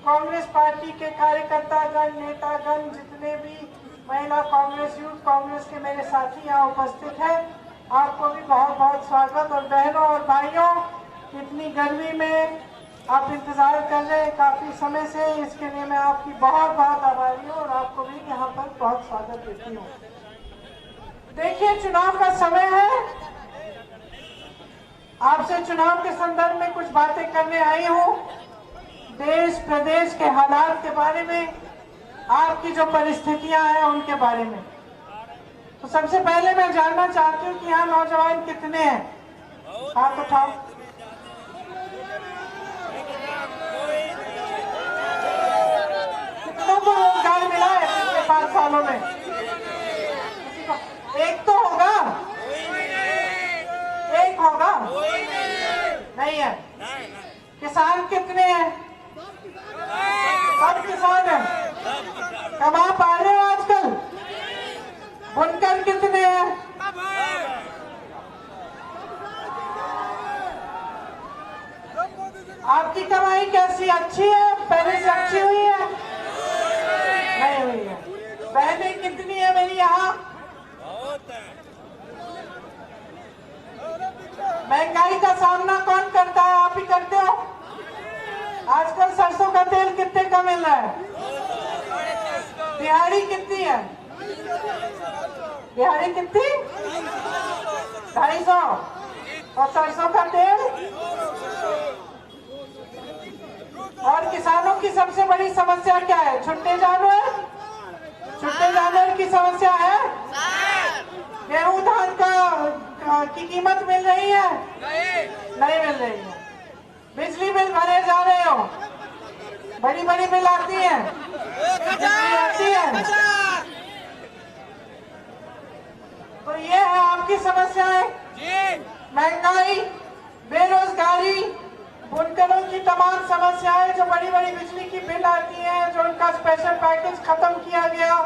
Congress party के कार्यकर्तागण, नेतागण, जितने भी महिला कांग्रेस, यूथ कांग्रेस के मेरे साथी यहाँ उपस्थित हैं, आपको भी बहुत बहुत स्वागत। और बहनों और भाइयों, इतनी गर्मी में आप इंतजार कर रहे हैं काफी समय से, इसके लिए मैं आपकी बहुत बहुत आभारी हूँ और आपको भी यहाँ पर बहुत स्वागत देती हूँ। देखिए, चुनाव का समय है, आपसे चुनाव के संदर्भ में कुछ बातें करने आई हूँ। देश प्रदेश के हालात के बारे में, आपकी जो परिस्थितियां हैं उनके बारे में। तो सबसे पहले मैं जानना चाहती हूँ कि यहाँ नौजवान कितने हैं? हाथ उठाओ। कितनों को रोजगार मिला है पिछले 5 सालों में? एक तो होगा, एक होगा, नहीं है। किसान कितने हैं? सब किसान हैं। कमा पा रहे हो आजकल? बुनकर कितने हैं? आपकी कमाई कैसी, अच्छी है? पहले से अच्छी हुई है? नहीं हुई है। बहनें कितनी है मेरी यहाँ? महंगाई का सामना कौन करता है? आप ही करते हो। आजकल सरसों का तेल कितने का मिल रहा है? दिहाड़ी कितनी है? दिहाड़ी कितनी? 250। और सरसों का तेल? और किसानों की सबसे बड़ी समस्या क्या है? छुट्टे जानवर? छुट्टे जानवर की समस्या है? गेहूं धान की कीमत मिल रही है? नहीं मिल रही है। बिजली बिल भरे जा रहे हो, बड़ी बड़ी बिल आती है, आती है। तो ये है आपकी समस्याएं, महंगाई, बेरोजगारी, बुनकरों की तमाम समस्याएं, जो बड़ी बड़ी बिजली की बिल आती है, जो उनका स्पेशल पैकेज खत्म किया गया,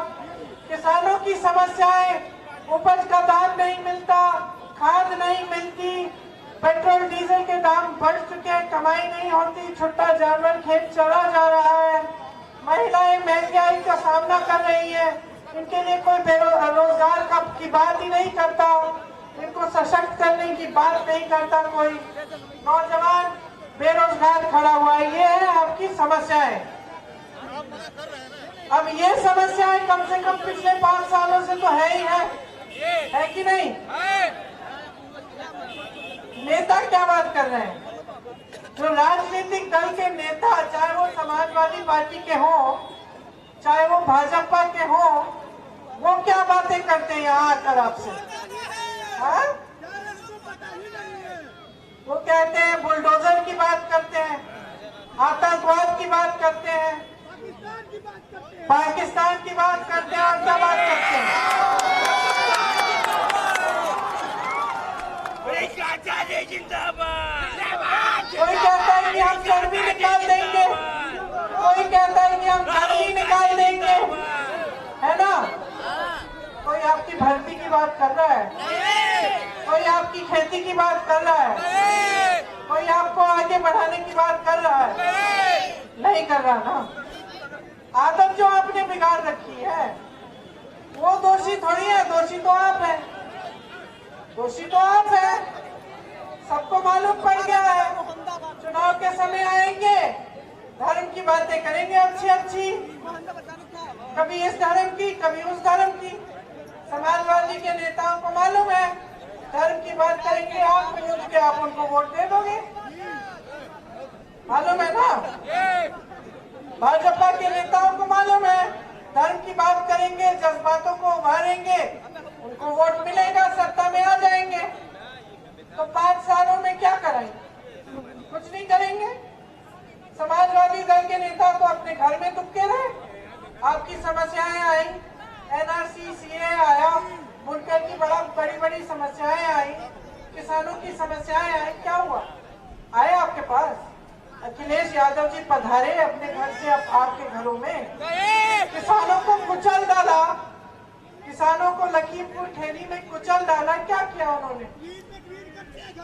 किसानों की समस्याएं, उपज का दाम नहीं मिलता, खाद नहीं मिलती, पेट्रोल डीजल के दाम बढ़ चुके हैं, कमाई नहीं होती, छुट्टा जानवर खेत चला जा रहा है, महिलाएं महंगाई का सामना कर रही है, इनके लिए कोई बेरोजगार की बात ही नहीं करता, इनको सशक्त करने की बात नहीं करता कोई। नौजवान बेरोजगार खड़ा हुआ है, ये है आपकी समस्याएं। अब ये समस्याएं कम से कम पिछले 5 सालों से तो है ही है कि नहीं? नेता क्या बात कर रहे हैं? जो राजनीतिक दल के नेता, चाहे वो समाजवादी पार्टी के हो, चाहे वो भाजपा के हो, वो क्या बातें करते हैं यहाँ आकर आपसे? हाँ? वो कहते हैं, बुलडोजर की बात करते हैं, आतंकवाद की बात करते हैं, पाकिस्तान की बात करते हैं, और क्या बात करते हैं? कोई कहता है कि हम गर्मी निकाल देंगे, कोई कहता है कि हम गर्मी निकाल देंगे, है ना? कोई आपकी भर्ती की बात कर रहा है, कोई आपकी खेती की बात कर रहा है, कोई आपको आगे बढ़ाने की बात कर रहा है? नहीं कर रहा ना। आदत जो आपने बिगाड़ रखी है, वो दोषी थोड़ी है, दोषी तो आप है, दोषी तो आप है। सबको मालूम पड़ गया है, चुनाव के समय आएंगे, धर्म की बातें करेंगे अच्छी अच्छी, कभी इस धर्म की, कभी उस धर्म की। समाजवादी के नेताओं को मालूम है, धर्म की बात करेंगे आप, कूद के आप उनको वोट दे दोगे, मालूम है ना? भाजपा के नेताओं को मालूम है, धर्म की बात करेंगे, जज्बातों को उभारेंगे, उनको वोट मिलेगा, सत्ता में आ जाएंगे। तो 5 सालों में क्या करेंगे? कुछ नहीं करेंगे। समाजवादी दल के नेता तो अपने घर में दुबके रहे। आपकी समस्याएं आई, एनआरसी, सीए आया, बुनकर की बड़ी बड़ी समस्याएं आई, किसानों की समस्याएं आई, क्या हुआ? आए आपके पास? अखिलेश यादव जी पधारे अपने घर से आपके घरों में, किसानों को कुचल डाला, किसानों को लखीमपुर खीरी में कुचल डाला। क्या किया उन्होंने?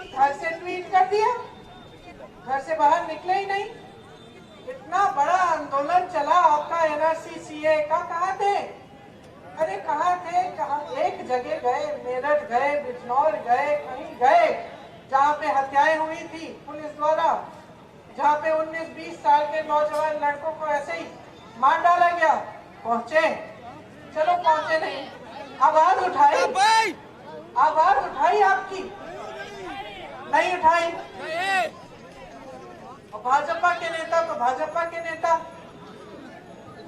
घर से ट्वीट कर दिया, घर से बाहर निकले ही नहीं। इतना बड़ा आंदोलन चला आपका एनआरसी सीए का, कहाँ थे? अरे कहाँ थे? कहाँ? एक जगह गए, मेरठ गए, बिजनौर गए, कहीं गए जहाँ पे हत्याएं हुई थी पुलिस द्वारा, जहाँ पे 19-20 साल के नौजवान लड़कों को ऐसे ही मार डाला गया? पहुंचे? चलो पहुंचे नहीं, आवाज उठाई, आवाज उठाई आपकी? नहीं उठाई। भाजपा के नेता तो भाजपा के नेता,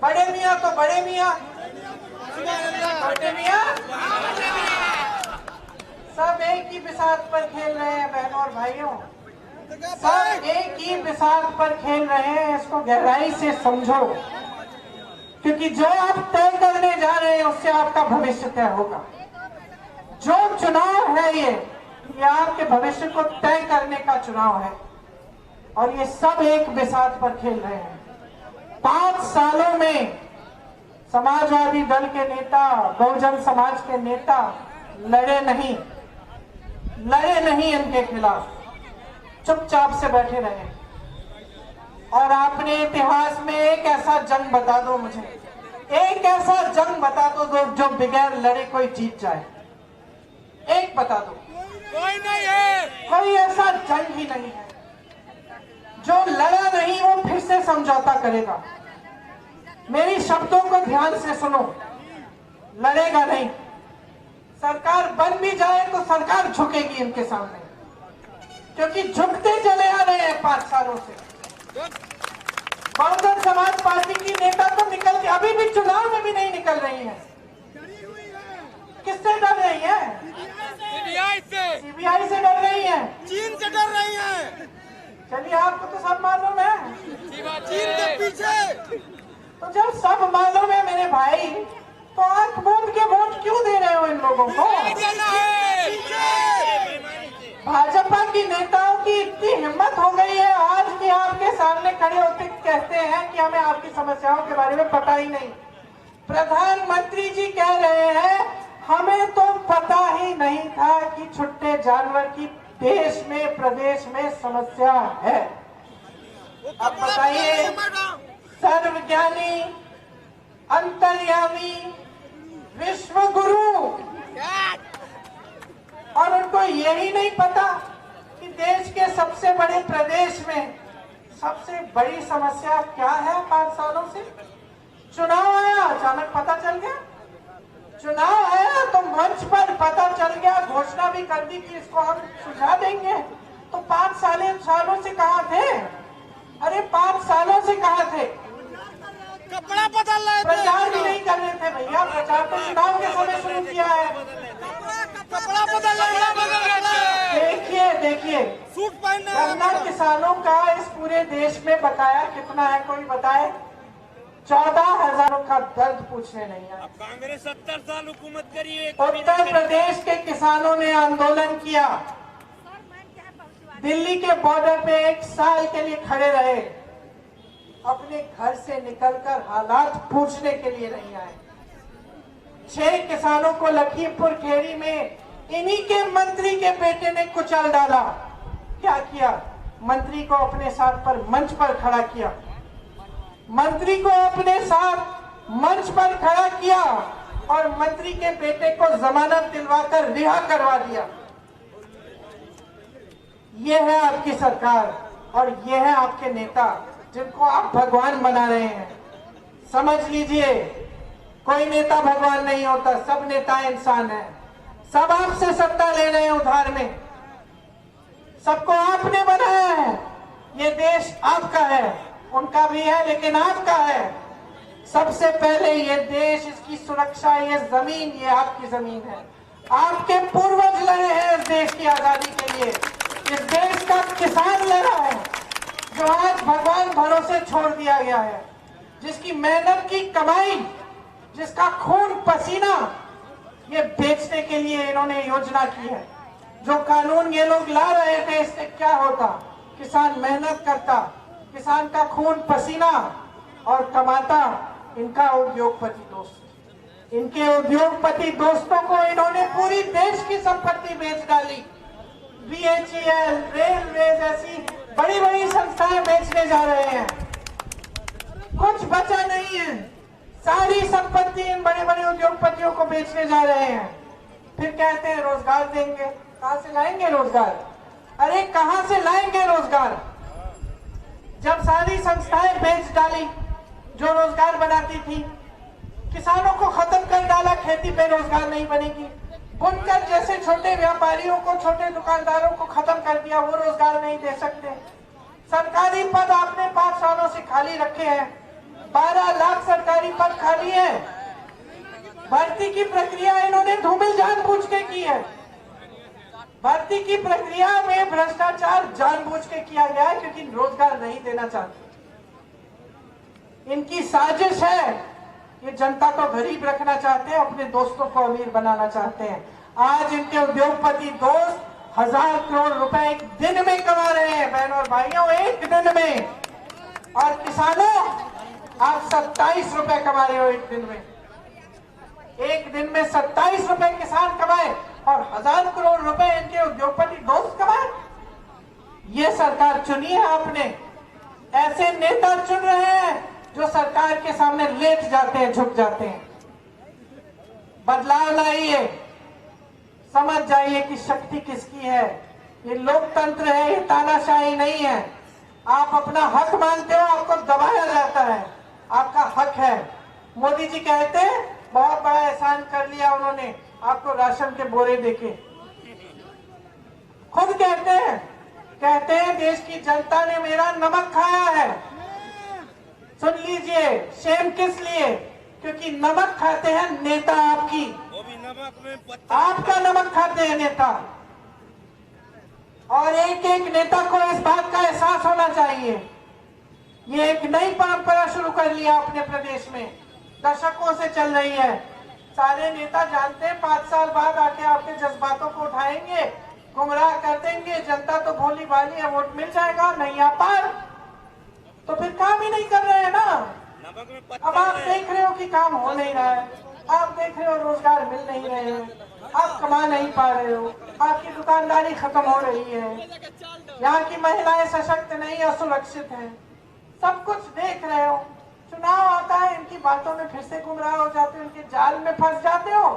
बड़े मियाँ तो बड़े मियाँ, छोटे मियाँ, सब एक ही बिसात पर खेल रहे हैं बहनों और भाइयों, सब एक ही बिसात पर खेल रहे हैं। इसको गहराई से समझो, क्योंकि जो आप तय करने जा रहे हैं उससे आपका भविष्य तय होगा। जो चुनाव है ये आपके भविष्य को तय करने का चुनाव है, और ये सब एक बिसात पर खेल रहे हैं। 5 सालों में समाजवादी दल के नेता, बहुजन समाज के नेता लड़े नहीं इनके खिलाफ, चुपचाप से बैठे रहे। और आपने इतिहास में एक ऐसा जंग बता दो मुझे, एक ऐसा जंग बता दो जो बगैर लड़े कोई जीत जाए, एक बता दो। कोई नहीं है, कोई ऐसा जंग ही नहीं है। जो लड़ा नहीं वो फिर से समझौता करेगा। मेरी शब्दों को ध्यान से सुनो, लड़ेगा नहीं। सरकार बन भी जाए तो सरकार झुकेगी इनके सामने, क्योंकि झुकते चले आ रहे हैं 5 सालों से। बहुजन समाज पार्टी की नेता तो निकल के अभी भी चुनाव में भी नहीं निकल रही है। किससे डर रही है? सीबीआई से डर रही है, चीन से डर रही है। चलिए आपको तो सब मालूम है, चीन के पीछे। तो जब सब मालूम है मेरे भाई, तो आंख मूंद के वोट क्यों दे रहे हो इन लोगों को? भाजपा की नेताओं की इतनी हिम्मत हो गई है आज कि आपके सामने खड़े होते कहते हैं कि हमें आपकी समस्याओं के बारे में पता ही नहीं। प्रधानमंत्री जी कह रहे हैं हमें तो पता ही नहीं था कि छुट्टे जानवर की देश में प्रदेश में समस्या है। अब बताइए, सर्वज्ञानी, अंतर्यामी, विश्व गुरु, और उनको यही नहीं पता कि देश के सबसे बड़े प्रदेश में सबसे बड़ी समस्या क्या है 5 सालों से? चुनाव आया, अचानक पता चल गया। चुनाव आया तो मंच पर पता चल गया, घोषणा भी कर दी कि इसको हम सुझा देंगे। तो 5 सालों से कहाँ थे? अरे 5 सालों से कहाँ थे? कपड़ा बदल रहे थे, प्रचार भी नहीं कर रहे थे भैया। प्रचार तो चुनाव के समय शुरू किया है। कपड़ा बदल रहे, देखिए सूट पहनना। गन्ना किसानों का इस पूरे देश में बकाया कितना है? कोई बताए? 14,000 का दर्द पूछने नहीं आया। कांग्रेस 70 साल हुकूमत करी है। उत्तर प्रदेश के किसानों ने आंदोलन किया, दिल्ली के बॉर्डर पे 1 साल के लिए खड़े रहे, अपने घर से निकलकर हालात पूछने के लिए नहीं आए। 6 किसानों को लखीमपुर खेड़ी में इन्हीं के मंत्री के बेटे ने कुचल डाला। क्या किया? मंत्री को अपने साथ पर मंच पर खड़ा किया, मंत्री को अपने साथ मंच पर खड़ा किया और मंत्री के बेटे को जमानत दिलवाकर रिहा करवा दिया। ये है आपकी सरकार और ये है आपके नेता जिनको आप भगवान बना रहे हैं। समझ लीजिए, कोई नेता भगवान नहीं होता, सब नेता इंसान है। सब आपसे सत्ता ले रहे हैं उधार में, सबको आपने बनाया है। ये देश आपका है, उनका भी है लेकिन आपका है। सबसे पहले ये देश, इसकी सुरक्षा, ये जमीन, ये आपकी जमीन है। आपके पूर्वज लड़े हैं इस देश की आजादी के लिए। इस देश का किसान लड़ा है जो आज भगवान भरोसे छोड़ दिया गया है, जिसकी मेहनत की कमाई, जिसका खून पसीना ये बेचने के लिए इन्होंने योजना की है। जो कानून ये लोग ला रहे थे, इससे क्या होता? किसान मेहनत करता, किसान का खून पसीना और कमाता इनका उद्योगपति दोस्त। इनके उद्योगपति दोस्तों को इन्होंने पूरी देश की संपत्ति बेच डाली। BHEL, रेलवे जैसी बड़ी बड़ी संस्थाएं बेचने जा रहे हैं। कुछ बचा नहीं है, सारी संपत्ति इन बड़े बड़े उद्योगपतियों को बेचने जा रहे हैं। फिर कहते हैं रोजगार देंगे। कहां से लाएंगे रोजगार? अरे कहां से लाएंगे रोजगार? जब सारी संस्थाएं बेच डाली जो रोजगार बनाती थी, किसानों को खत्म कर डाला, खेती पे रोजगार नहीं बनेगी। बुनकर जैसे छोटे व्यापारियों को, छोटे दुकानदारों को खत्म कर दिया, वो रोजगार नहीं दे सकते। सरकारी पद आपने 5 सालों से खाली रखे हैं, 12 लाख सरकारी पद खाली है। भर्ती की प्रक्रिया इन्होंने धूमिल जानबूझ के की है। भर्ती की प्रक्रिया में भ्रष्टाचार जानबूझ के किया गया है, क्योंकि रोजगार नहीं देना चाहते। इनकी साजिश है, ये जनता को गरीब रखना चाहते हैं, अपने दोस्तों को अमीर बनाना चाहते हैं। आज इनके उद्योगपति दोस्त 1000 करोड़ रुपए एक दिन में कमा रहे हैं बहनों और भाइयों, एक दिन में। और किसानों, आप 27 रुपए कमा रहे हो एक दिन में। एक दिन में 27 रुपए किसान कमाए और 1000 करोड़ रुपए इनके उद्योगपति दोस्त कमाए। ये सरकार चुनी है आपने। ऐसे नेता चुन रहे हैं जो सरकार के सामने लेट जाते हैं, झुक जाते हैं। बदलाव लाइए, समझ जाइए कि शक्ति किसकी है। ये लोकतंत्र है, ये तानाशाही नहीं है। आप अपना हक मांगते हो, आपको दबाया जाता है। आपका हक है। मोदी जी कहते हैं बहुत बड़ा एहसान कर लिया उन्होंने, आपको राशन के बोरे देके। खुद कहते हैं देश की जनता ने मेरा नमक खाया है। सुन लीजिए, शेम किस लिए? क्योंकि नमक खाते हैं नेता आपकी, वो भी नमक में आपका नमक खाते हैं नेता। और एक एक नेता को इस बात का एहसास होना चाहिए। ये एक नई परंपरा शुरू कर लिया अपने प्रदेश में, दशकों से चल रही है। सारे नेता जानते हैं 5 साल बाद आके आपके जज्बातों को उठाएंगे, गुमराह कर देंगे। जनता तो भोली भाली है, वोट मिल जाएगा, नहीं आ पार तो फिर काम ही नहीं कर रहे हैं ना। अब आप देख रहे हो कि काम हो नहीं रहा है, आप देख रहे हो रोजगार मिल नहीं रहे हैं, आप कमा नहीं पा रहे हो, आपकी दुकानदारी खत्म हो रही है, यहाँ की महिलाएं सशक्त नहीं, असुरक्षित हैं। सब कुछ देख रहे हो। चुनाव आता है, इनकी बातों में फिर से गुमराह हो जाते हो, इनके जाल में फंस जाते हो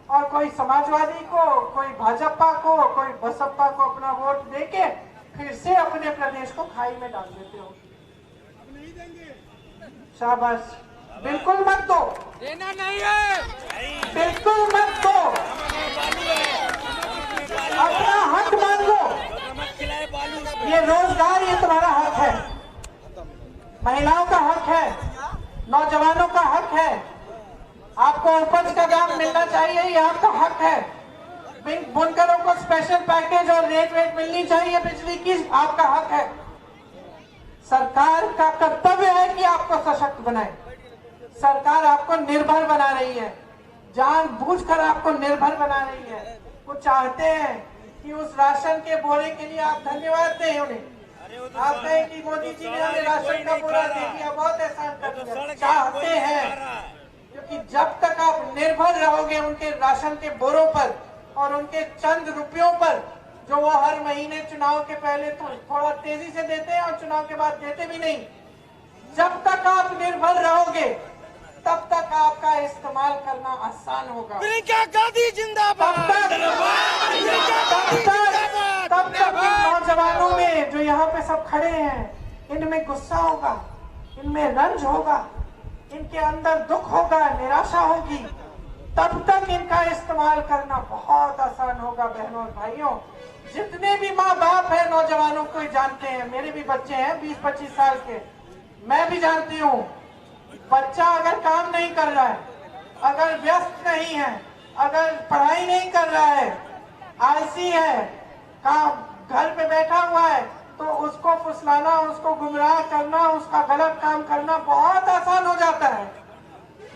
और कोई समाजवादी को, कोई भाजपा को, कोई बसपा को अपना वोट देके फिर से अपने प्रदेश को खाई में डाल देते हो। शाबाश, बिल्कुल मत दो, देना नहीं है, बिल्कुल मत दो, अपना हक मांगो। नमक खिलाए बालू। ये रोजगार, ये तुम्हारा हक है, महिलाओं का हक है, नौजवानों का हक है। आपको उपज का दाम मिलना चाहिए, ये आपका हक है। बुनकरों को स्पेशल पैकेज और रेट मिलनी चाहिए बिजली की, आपका हक है। सरकार का कर्तव्य है कि आपको सशक्त बनाए। सरकार आपको निर्भर बना रही है, जानबूझकर आपको निर्भर बना रही है। वो चाहते हैं कि उस राशन के बोरे के लिए आप धन्यवाद दें उन्हें। आप कहें कि मोदी जी ने हमें राशन का बोरा दे दिया, बहुत एहसान कर दिया। चाहते हैं, क्योंकि जब तक आप निर्भर रहोगे उनके राशन के बोरों पर और उनके चंद रुपयों पर, जो वो हर महीने चुनाव के पहले तो थोड़ा तेजी से देते हैं और चुनाव के बाद देते भी नहीं, जब तक आप निर्भर रहोगे तब तक आपका इस्तेमाल करना आसान होगा। प्रियंका गांधी जिंदाबाद। तब तक इन नौजवानों में जो यहाँ पे सब खड़े हैं, इनमें गुस्सा होगा, इनमें रंज होगा, इनके अंदर दुख होगा, निराशा होगी। तब तक इनका इस्तेमाल करना बहुत आसान होगा। बहनों और भाइयों, जितने भी माँ बाप है नौजवानों को जानते हैं, मेरे भी बच्चे हैं 20-25 साल के, मैं भी जानती हूँ। बच्चा अगर काम नहीं कर रहा है, अगर व्यस्त नहीं है, अगर पढ़ाई नहीं कर रहा है, आलसी है, काम घर पे बैठा हुआ है, तो उसको फुसलाना, उसको गुमराह करना, उसका गलत काम करना बहुत आसान हो जाता है।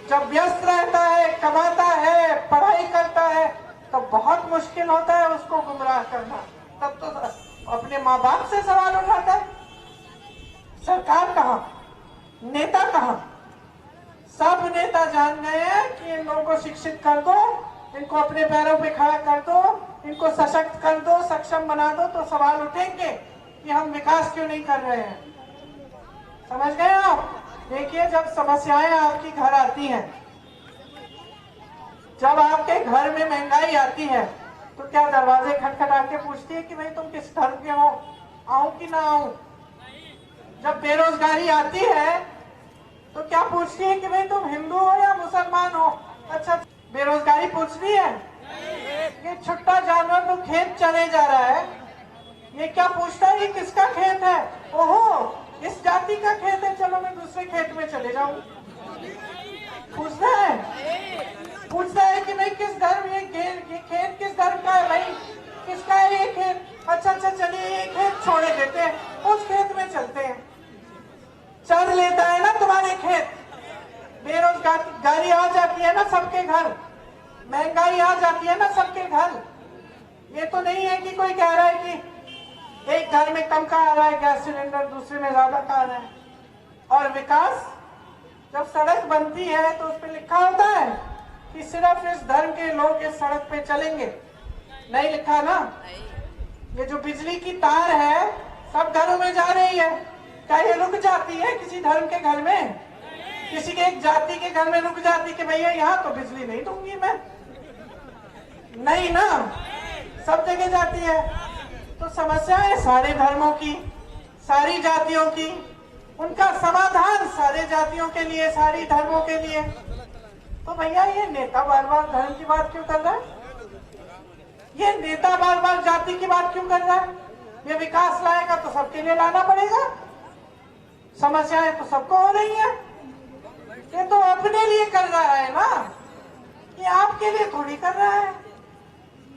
जब व्यस्त रहता है, कमाता है, पढ़ाई करता है, तो बहुत मुश्किल होता है उसको गुमराह करना। तब तो अपने माँ बाप से सवाल उठाता है। सरकार कहाँ, नेता कहाँ? सब नेता जान गए हैं कि इन लोगों को शिक्षित कर दो, इनको अपने पैरों पे खड़ा कर दो, इनको सशक्त कर दो, सक्षम बना दो, तो सवाल उठेंगे कि हम विकास क्यों नहीं कर रहे हैं। समझ गए आप? देखिए, जब समस्याएं आपकी घर आती हैं, जब आपके घर में महंगाई आती है, तो क्या दरवाजे खटखटा के पूछती है कि भाई तुम किस धर्म के हो, आऊं कि ना आऊं? जब बेरोजगारी आती है तो क्या पूछती है कि भाई तुम हिंदू हो या मुसलमान हो? अच्छा, बेरोजगारी पूछ रही है? ये छुट्टा जानवर तो खेत चले जा रहा है, ये क्या पूछता है ये किसका खेत है? ओहो, इस जाति का खेत है, चलो मैं दूसरे खेत में चले जाऊं। पूछता है कि भाई किस धर्म, ये खेत किस धर्म का है भाई, किसका है ये खेत? अच्छा चलिए ये खेत छोड़े देते हैं, उस खेत में चलते हैं। चल लेता है ना तुम्हारे खेत, बेरोजगारी आ जाती है ना सबके घर, महंगाई आ जाती है ना सबके घर। ये तो नहीं है कि कोई कह रहा है कि एक घर में कम का आ रहा है गैस सिलेंडर, दूसरे में ज्यादा का आ रहा है। और विकास, जब सड़क बनती है तो उस पर लिखा होता है कि सिर्फ इस धर्म के लोग इस सड़क पे चलेंगे, नहीं लिखा ना। ये जो बिजली की तार है सब घरों में जा रही है, क्या ये रुक जाती है किसी धर्म के घर में, किसी के एक जाति के घर में रुक जाती कि भैया यहाँ तो बिजली नहीं दूंगी मैं? नहीं ना, सब जगह जाती है। तो समस्या है सारे धर्मों की, सारी जातियों की, उनका समाधान सारे जातियों के लिए, सारी धर्मों के लिए। तो भैया ये नेता बार बार धर्म की बात क्यों कर रहा है? ये नेता बार बार जाति की बात क्यों कर रहा है? ये विकास लाएगा तो सबके लिए लाना पड़ेगा, समस्याएं तो सबको हो रही है। ये तो अपने लिए कर रहा है ना, ये आपके लिए थोड़ी कर रहा है।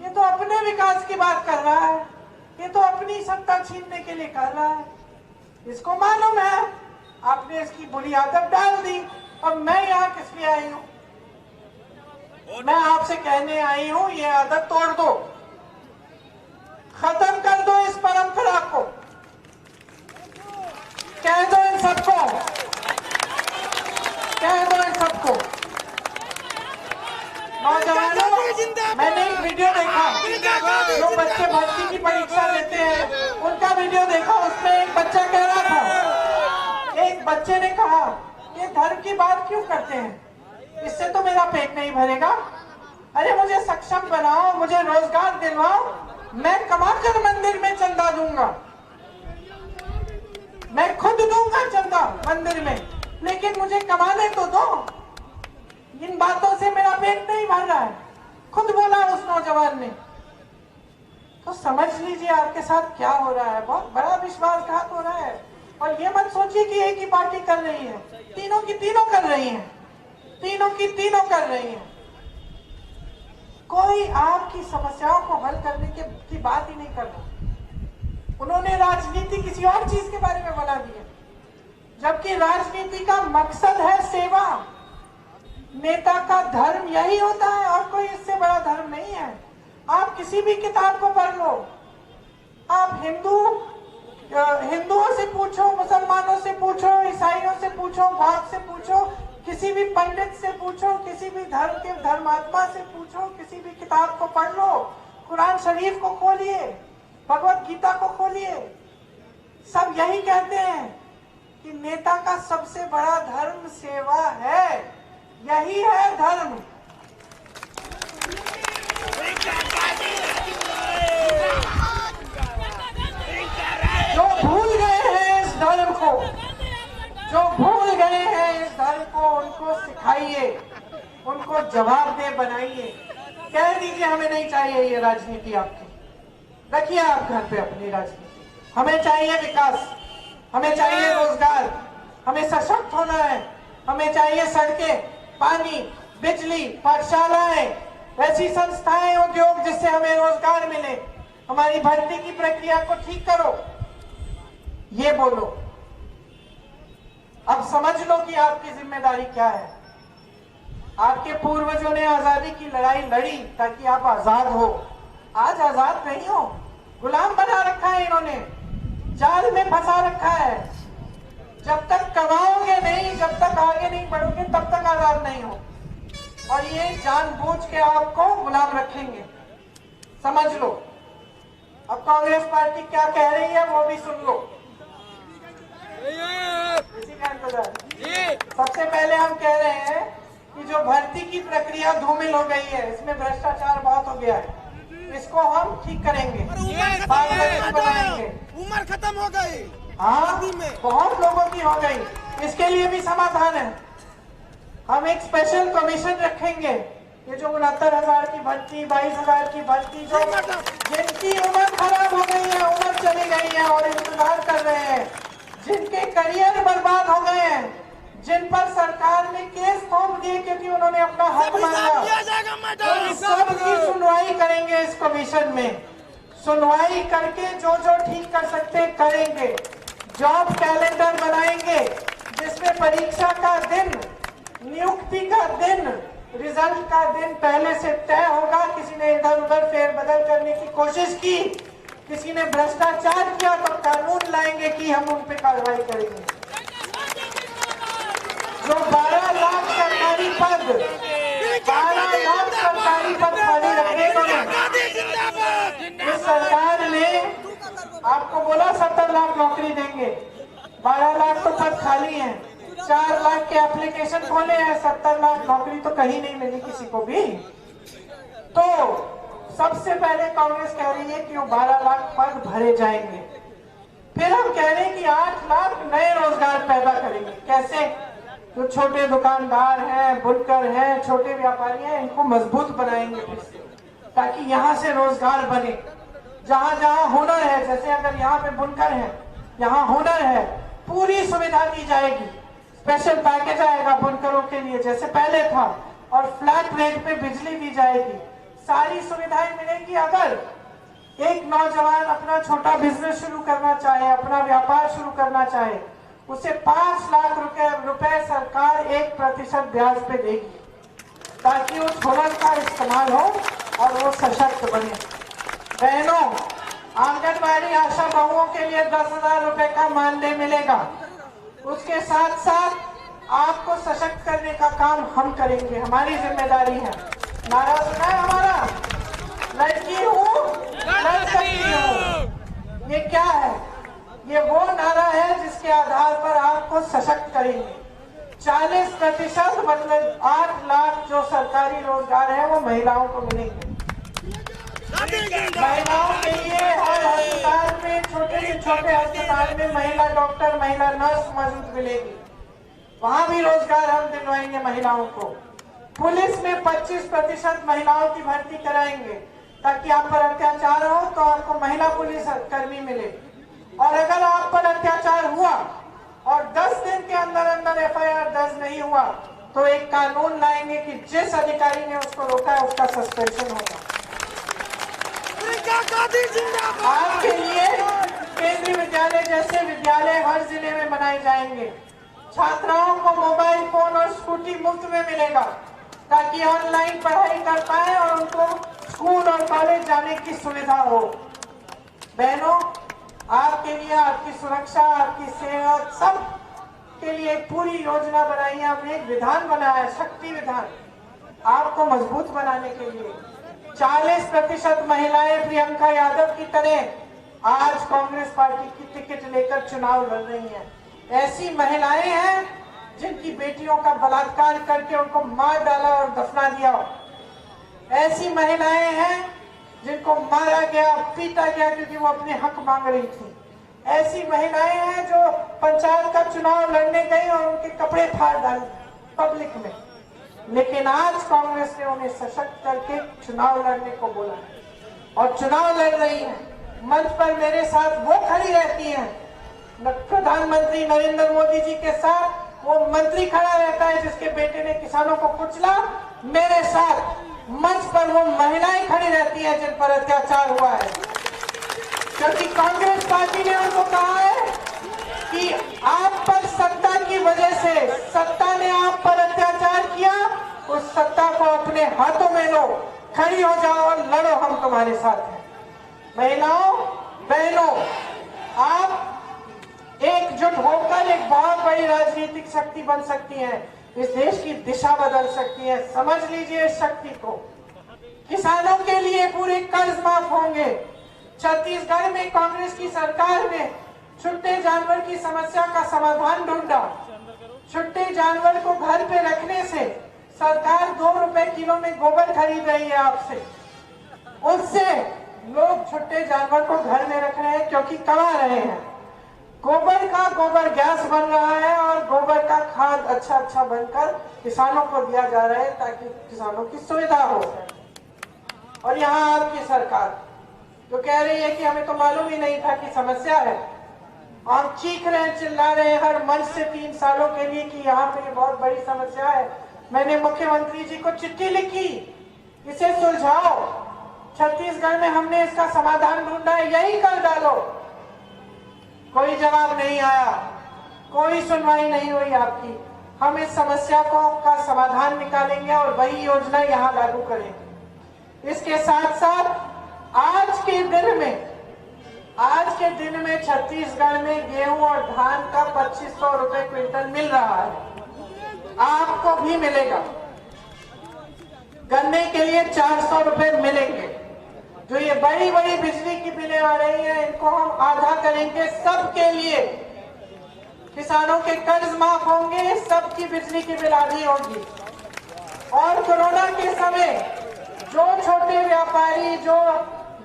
ये तो अपने विकास की बात कर रहा है, ये तो अपनी सत्ता छीनने के लिए कर रहा है। इसको मालूम है, आपने इसकी बुरी आदत डाल दी। अब मैं यहाँ किस लिए आई हूँ? मैं आपसे कहने आई हूँ ये आदत तोड़ दो, खत्म कर दो इस परंपरा को। कह दो इन सबको, कह दो इन सबको। नौजवानों, मैंने एक वीडियो देखा, जो बच्चे भर्ती की परीक्षा देते हैं उनका वीडियो देखा। उसमें एक बच्चा कह रहा था, एक बच्चे ने कहा ये धर्म की बात क्यों करते हैं, इससे तो मेरा पेट नहीं भरेगा। अरे मुझे सक्षम बनाओ, मुझे रोजगार दिलवाओ, मैं कमाकर मंदिर में चंदा दूंगा, मैं खुद दूंगा चंदा मंदिर में, लेकिन मुझे कमाने तो दो। इन बातों से मेरा पेट नहीं भर रहा है, खुद बोला उस नौजवान ने। तो समझ लीजिए आपके साथ क्या हो रहा है, बहुत बड़ा विश्वासघात हो रहा है। और ये मत सोचिए कि एक ही पार्टी कर रही है, तीनों की तीनों कर रही है, तीनों की तीनों कर रही है। कोई आपकी समस्याओं को हल करने की बात ही नहीं कर रहा। उन्होंने राजनीति किसी और चीज के बारे में बना दी है, जबकि राजनीति का मकसद है सेवा। नेता का धर्म यही होता है और कोई इससे बड़ा धर्म नहीं है। आप किसी भी किताब को पढ़ लो, आप हिंदुओं से पूछो, मुसलमानों से पूछो, ईसाइयों से पूछो, बौद्ध से पूछो, किसी भी पंडित से पूछो, किसी भी धर्म के धर्मात्मा से पूछो, किसी भी किताब को पढ़ लो, कुरान शरीफ को खोलिए, भगवत गीता को खोलिए, सब यही कहते हैं कि नेता का सबसे बड़ा धर्म सेवा है, यही है धर्म। जो भूल गए हैं इस धर्म को, जो भूल गए हैं इस धर्म को, उनको सिखाइए, उनको जवाबदेह बनाइए। कह दीजिए हमें नहीं चाहिए ये राजनीति आपकी, रखिए आप घर पे अपनी राजनीति। हमें चाहिए विकास, हमें चाहिए रोजगार, हमें सशक्त होना है, हमें चाहिए सड़कें, पानी, बिजली, पाठशालाएं, ऐसी संस्थाएं, उद्योग जिससे हमें रोजगार मिले। हमारी भर्ती की प्रक्रिया को ठीक करो, ये बोलो। अब समझ लो कि आपकी जिम्मेदारी क्या है। आपके पूर्वजों ने आजादी की लड़ाई लड़ी ताकि आप आजाद हो। आज आजाद नहीं हो, गुलाम बना रखा है इन्होंने, जाल में फंसा रखा है। जब तक कमाओगे नहीं, जब तक आगे नहीं बढ़ोगे, तब तक आजाद नहीं हो। और ये जानबूझ के आपको गुलाम रखेंगे, समझ लो। अब कांग्रेस पार्टी क्या कह रही है वो भी सुन लो। इसी का इंतजार। सबसे पहले हम कह रहे हैं कि जो भर्ती की प्रक्रिया धूमिल हो गई है, इसमें भ्रष्टाचार बहुत हो गया है, इसको हम ठीक करेंगे, पारदर्शी बनाएंगे। उम्र खत्म हो गई। हाँ, बहुत लोगों की हो गई, इसके लिए भी समाधान है। हम एक स्पेशल कमीशन रखेंगे। ये जो 69,000 की भर्ती, 22,000 की भर्ती, जो जिनकी उम्र खराब हो गई है, उम्र चली गई है और इंतजार कर रहे हैं, जिनके करियर बर्बाद हो गए हैं, जिन पर सरकार ने केस थोप दिए क्योंकि उन्होंने अपना हक मांगा, तो सब की सुनवाई करेंगे इस कमीशन में। सुनवाई करके जो जो ठीक कर सकते करेंगे। जॉब कैलेंडर बनाएंगे जिसमें परीक्षा का दिन, नियुक्ति का दिन, रिजल्ट का दिन पहले से तय होगा। किसी ने इधर उधर फेरबदल करने की कोशिश की, किसी ने भ्रष्टाचार किया तो कानून लाएंगे कि हम उन पे कार्रवाई करेंगे। जो 12 लाख सरकारी पद, 12 लाख सरकारी पद खाली रखे इस सरकार ने आपको बोला 70 लाख नौकरी देंगे, 12 लाख तो पद खाली हैं, 4 लाख के एप्लीकेशन खोले हैं, 70 लाख नौकरी तो कहीं नहीं मिली किसी को भी। तो सबसे पहले कांग्रेस कह रही है कि वो 12 लाख पद भरे जाएंगे। फिर हम कह रहे हैं कि 8 लाख नए रोजगार पैदा करेंगे। कैसे? जो छोटे दुकानदार हैं, बुनकर हैं, छोटे व्यापारी हैं, इनको मजबूत बनाएंगे फिर से, ताकि यहाँ से रोजगार बने। जहाँ जहाँ हुनर है, जैसे अगर यहाँ पे बुनकर है, यहाँ हुनर है, पूरी सुविधा दी जाएगी। स्पेशल पैकेज आएगा बुनकरों के लिए जैसे पहले था, और फ्लैट रेट पे बिजली दी जाएगी, सारी सुविधाएं मिलेंगी। अगर एक नौजवान अपना छोटा बिजनेस शुरू करना चाहे, अपना व्यापार शुरू करना चाहे, उसे 5 लाख रुपए सरकार 1% ब्याज पे देगी, ताकि उस हुनर का इस्तेमाल हो और वो सशक्त बने। बहनों, आंगनबाड़ी आशा बहुओं के लिए 10,000 रुपए का मानदेय मिलेगा। उसके साथ साथ आपको सशक्त करने का काम हम करेंगे, हमारी जिम्मेदारी है। नारा सुना है हमारा, लड़की हूँ लड़ सकती हूँ। ये क्या है? ये वो नारा है जिसके आधार पर आपको सशक्त करेंगे। 40% मतलब 8 लाख जो सरकारी रोजगार है वो महिलाओं को मिलेंगे। महिलाओं के लिए हर अस्पताल में, छोटे से छोटे अस्पताल में महिला डॉक्टर, महिला नर्स मौजूद मिलेगी, वहां भी रोजगार हम दिलवाएंगे महिलाओं को। पुलिस में 25% महिलाओं की भर्ती कराएंगे, ताकि आप पर अत्याचार हो तो आपको महिला पुलिस कर्मी मिले। और अगर आप पर अत्याचार हुआ और 10 दिन के अंदर अंदर FIR दर्ज नहीं हुआ तो एक कानून लाएंगे कि जिस अधिकारी ने उसको रोका है उसका सस्पेंशन होगा। आपके लिए केंद्रीय विद्यालय जैसे विद्यालय हर जिले में बनाए जाएंगे। छात्राओं को मोबाइल फोन और स्कूटी मुफ्त में मिलेगा, ताकि ऑनलाइन पढ़ाई कर पाए और उनको स्कूल और कॉलेज जाने की सुविधा हो। बहनों, आपके लिए, आपकी सुरक्षा, आपकी सेहत, सब के लिए एक पूरी योजना बनाई है। हमने एक विधान बनाया, शक्ति विधान, आपको मजबूत बनाने के लिए। 40% महिलाएं प्रियंका यादव की तरह आज कांग्रेस पार्टी की टिकट लेकर चुनाव लड़ रही हैं। ऐसी महिलाएं हैं जिनकी बेटियों का बलात्कार करके उनको मार डाला और दफना दिया। ऐसी महिलाएं हैं जिनको मारा गया, पीटा गया क्योंकि वो अपने हक मांग रही थी। ऐसी महिलाएं हैं जो पंचायत का चुनाव लड़ने गई और उनके कपड़े फाड़ डाले पब्लिक में, लेकिन आज कांग्रेस ने उन्हें सशक्त करके चुनाव लड़ने को बोला और चुनाव लड़ रही हैं। मंच पर मेरे साथ वो खड़ी रहती हैं, प्रधानमंत्री नरेंद्र मोदी जी के साथ वो मंत्री खड़ा रहता है जिसके बेटे ने किसानों को कुचला। मेरे साथ मंच पर वो महिलाएं खड़ी रहती हैं जिन पर अत्याचार हुआ है, क्योंकि कांग्रेस पार्टी ने उनको कहा है कि आप पर सत्ता की वजह से, सत्ता ने आप पर अत्याचार किया, उस सत्ता को अपने हाथों में लो, खड़ी हो जाओ और लड़ो, हम तुम्हारे साथ हैं। महिलाओं, बहनों, आप एकजुट होकर एक बहुत बड़ी राजनीतिक शक्ति बन सकती हैं, इस देश की दिशा बदल सकती है। समझ लीजिए इस शक्ति को। किसानों के लिए पूरे कर्ज माफ होंगे। छत्तीसगढ़ में कांग्रेस की सरकार ने छुट्टे जानवर की समस्या का समाधान ढूंढा। छुट्टे जानवर को घर पे रखने से सरकार 2 रुपए किलो में गोबर खरीद रही है आपसे, उससे लोग छुट्टे जानवर को घर में रख रहे हैं क्योंकि कमा रहे हैं। गोबर का गोबर गैस बन रहा है और गोबर का खाद अच्छा बनकर किसानों को दिया जा रहा है ताकि किसानों की सुविधा हो। और यहाँ आपकी सरकार जो कह रही है कि हमें तो मालूम ही नहीं था कि समस्या है, हम चीख रहे हैं, चिल्ला रहे हैं हर मंच से 3 सालों के लिए कि यहाँ पे ये बहुत बड़ी समस्या है। मैंने मुख्यमंत्री जी को चिट्ठी लिखी, इसे सुलझाओ। छत्तीसगढ़ में हमने इसका समाधान ढूंढा है, यही कर डालो। कोई जवाब नहीं आया, कोई सुनवाई नहीं हुई आपकी। हम इस समस्या का समाधान निकालेंगे और वही योजना यहाँ लागू करेंगे। इसके साथ साथ आज के दिन में छत्तीसगढ़ में गेहूं और धान का 2500 रुपए क्विंटल मिल रहा है, आपको भी मिलेगा। गन्ने के लिए 400 रुपए मिलेंगे। जो ये बड़ी बड़ी बिजली की बिलें आ रही हैं, इनको हम आधा करेंगे सबके लिए। किसानों के कर्ज माफ होंगे, सबकी बिजली की बिल आधी होगी। और कोरोना के समय जो छोटे व्यापारी, जो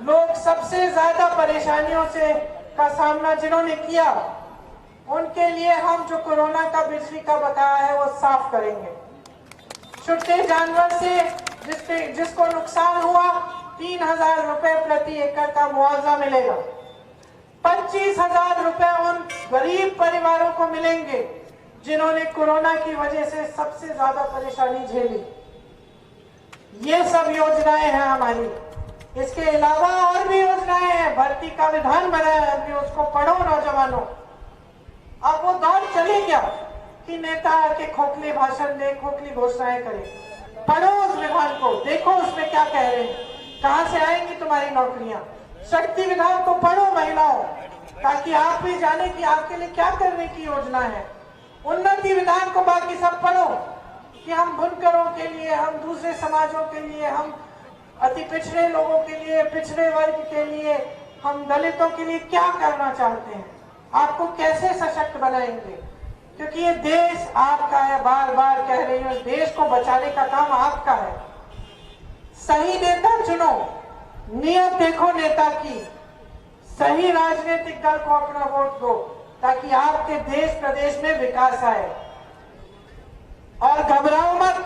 लोग सबसे ज्यादा परेशानियों से का सामना जिन्होंने किया, उनके लिए हम जो कोरोना का बिजली का बकाया है वो साफ करेंगे। छुट्टे जानवर से जिसको नुकसान हुआ 3000 रुपए प्रति एकड़ का मुआवजा मिलेगा। 25,000 रुपए उन गरीब परिवारों को मिलेंगे जिन्होंने कोरोना की वजह से सबसे ज्यादा परेशानी झेली। ये सब योजनाएं हैं हमारी। इसके अलावा और भी योजनाएं हैं। भर्ती का विधान बनाया है कि उसको पढ़ो नौजवानों। अब वो दौर चले गया कि नेता आके खोखले भाषण दे, खोखली घोषणाएं करे। पढ़ो उस विधान को, देखो उसमें क्या कह रहे हैं, कहां से आएंगी तुम्हारी नौकरियां। शक्ति विधान को पढ़ो महिलाओं, ताकि आप भी जाने कि आपके लिए क्या करने की योजना है। उन्नति विधान को बाकी सब पढ़ो कि हम बुनकरों के लिए, हम दूसरे समाजों के लिए, हम अति पिछड़े लोगों के लिए, पिछड़े वर्ग के लिए, हम दलितों के लिए क्या करना चाहते हैं, आपको कैसे सशक्त बनाएंगे। क्योंकि ये देश आपका है, बार बार कह रही हूँ, देश को बचाने का काम आपका है। सही नेता चुनो, नियत देखो नेता की, सही राजनीतिक दल को अपना वोट दो ताकि आपके देश प्रदेश में विकास आए। और घबराओ मत,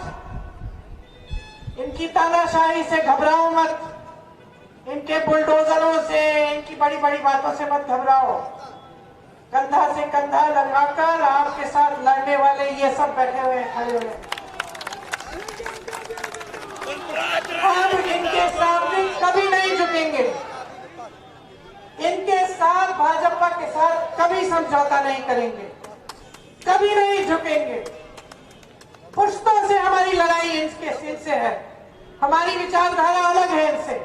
इनकी तानाशाही से घबराओ मत, इनके बुलडोजरों से, इनकी बड़ी बड़ी बातों से मत घबराओ। कंधा से कंधा लगाकर आपके साथ लड़ने वाले ये सब बैठे हुए हैं, खड़े हुए हैं। हम इनके सामने कभी नहीं झुकेंगे। इनके साथ, भाजपा के साथ कभी समझौता नहीं करेंगे, कभी नहीं झुकेंगे। पुश्तों से हमारी लड़ाई इनसे है। हमारी विचारधारा अलग है इनसे।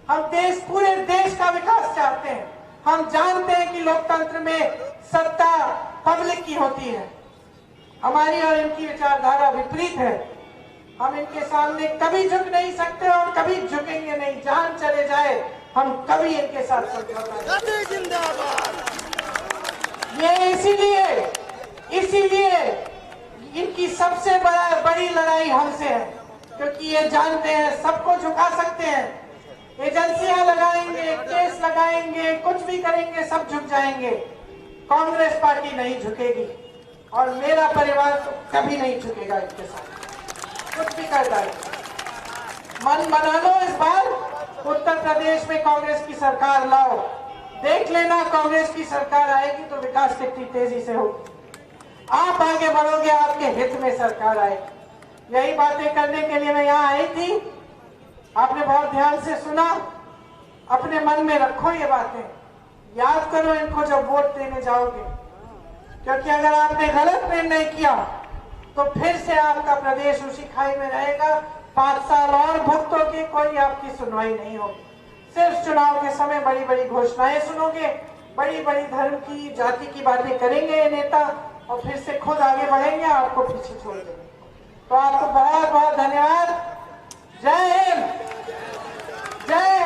हम पूरे देश का विकास चाहते हैं। हम जानते हैं कि लोकतंत्र में सत्ता पब्लिक की होती है। हमारी और इनकी विचारधारा विपरीत है। हम इनके सामने कभी झुक नहीं सकते और कभी झुकेंगे नहीं। जान चले जाए, हम कभी इनके साथ समझौता नहीं। जिंदाबाद। ये इसीलिए इनकी सबसे बड़ी लड़ाई हमसे है, क्योंकि ये जानते हैं सबको झुका सकते हैं। एजेंसियां लगाएंगे, केस लगाएंगे, कुछ भी करेंगे, सब झुक जाएंगे। कांग्रेस पार्टी नहीं झुकेगी और मेरा परिवार तो कभी नहीं झुकेगा इनके साथ, कुछ भी कर जाए। मन बना लो, इस बार उत्तर प्रदेश में कांग्रेस की सरकार लाओ। देख लेना, कांग्रेस की सरकार आएगी तो विकास कितनी तेजी से होगी। आप आगे बढ़ोगे, आपके हित में सरकार आएगी। यही बातें करने के लिए मैं यहाँ आई थी। आपने बहुत ध्यान से सुना, अपने मन में रखो ये बातें, याद करो इनको जब वोट देने जाओगे। क्योंकि अगर आपने गलत निर्णय किया तो फिर से आपका प्रदेश उसी खाई में रहेगा। 5 साल और भुगतोगे, कोई आपकी सुनवाई नहीं होगी। सिर्फ चुनाव के समय बड़ी बड़ी घोषणाएं सुनोगे, बड़ी बड़ी धर्म की, जाति की बातें करेंगे ये नेता और फिर से खुद आगे बढ़ेंगे, आपको पीछे छोड़ देंगे। तो आपको बहुत बहुत धन्यवाद। जय हिंद, जय